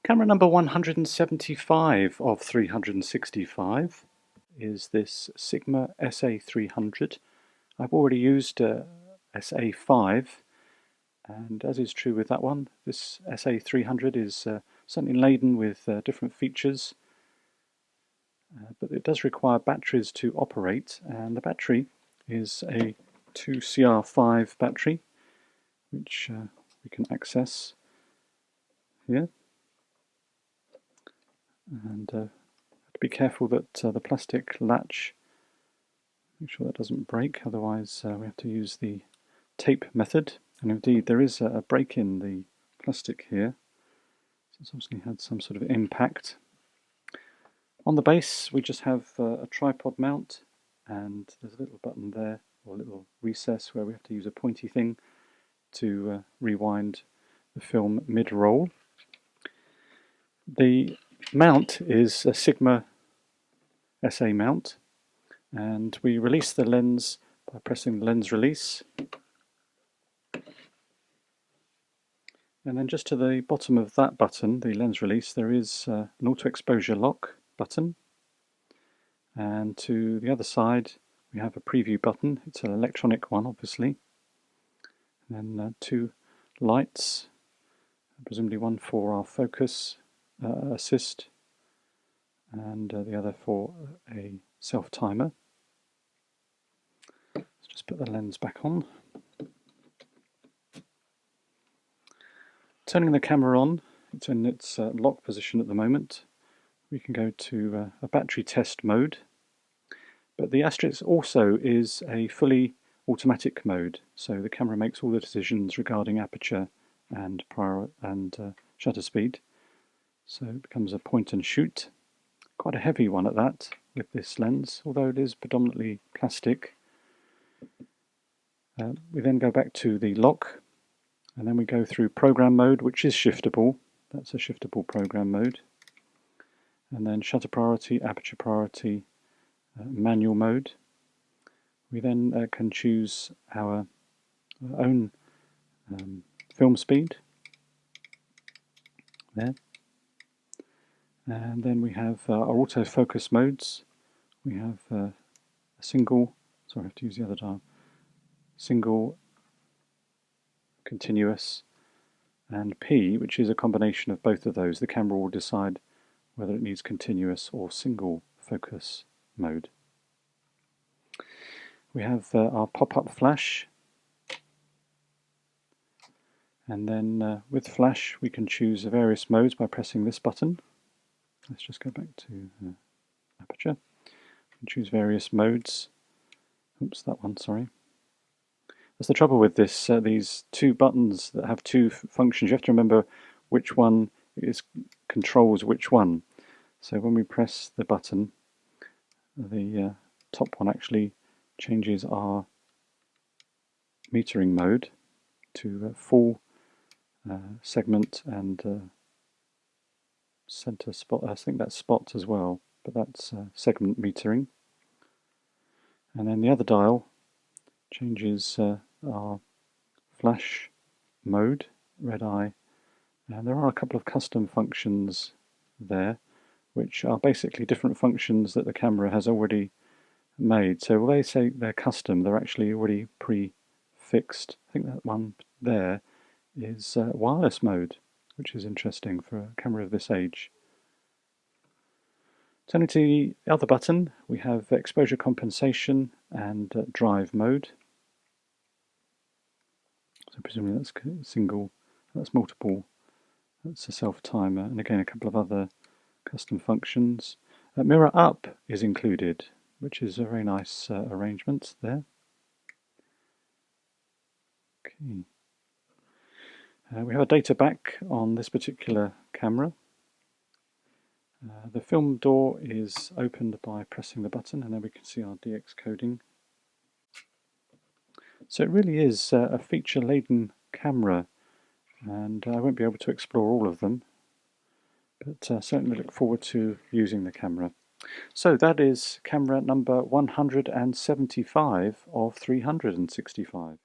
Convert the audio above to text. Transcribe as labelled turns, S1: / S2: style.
S1: Camera number 175 of 365 is this Sigma SA300. I've already used SA5, and as is true with that one, this SA300 is certainly laden with different features, but it does require batteries to operate, and the battery is a 2CR5 battery, which we can access here. And have to be careful that the plastic latch, make sure that doesn't break, otherwise we have to use the tape method. And indeed there is a break in the plastic here, so it's obviously had some sort of impact. On the base we just have a tripod mount, and there's a little button there, or a little recess, where we have to use a pointy thing to rewind the film mid-roll. The mount is a Sigma SA mount, and we release the lens by pressing the lens release. And then just to the bottom of that button, the lens release, there is an auto exposure lock button. And to the other side we have a preview button. It's an electronic one, obviously. And then two lights, presumably one for our focus assist, and the other for a self-timer. Let's just put the lens back on. Turning the camera on, it's in its lock position at the moment. We can go to a battery test mode, but the Astrix also is a fully automatic mode, so the camera makes all the decisions regarding aperture and shutter speed. So it becomes a point and shoot. Quite a heavy one at that with this lens, although it is predominantly plastic. We then go back to the lock, and then we go through program mode, which is shiftable. That's a shiftable program mode. And then shutter priority, aperture priority, manual mode. We then can choose our own film speed there. And then we have our autofocus modes. We have a single, sorry I have to use the other dial, single, continuous, and P, which is a combination of both of those. The camera will decide whether it needs continuous or single focus mode. We have our pop-up flash, and then with flash we can choose various modes by pressing this button. Let's just go back to aperture. We can choose various modes. Oops, that one, sorry. That's the trouble with this, these two buttons that have two functions. You have to remember which one controls which one. So when we press the button, the top one actually changes our metering mode to full segment and center spot. I think that's spot as well, but that's segment metering. And then the other dial changes our flash mode, red eye, and there are a couple of custom functions there, which are basically different functions that the camera has already made. So when they say they're custom, they're actually already pre-fixed. I think that one there is wireless mode, which is interesting for a camera of this age. Turning to the other button, we have exposure compensation and drive mode. So presumably that's single, that's multiple, that's a self-timer, and again a couple of other custom functions. Mirror up is included, which is a very nice arrangement there. Okay. We have a data back on this particular camera. The film door is opened by pressing the button, and then we can see our DX coding. So it really is a feature-laden camera, and I won't be able to explore all of them, but certainly look forward to using the camera. So that is camera number 175 of 365.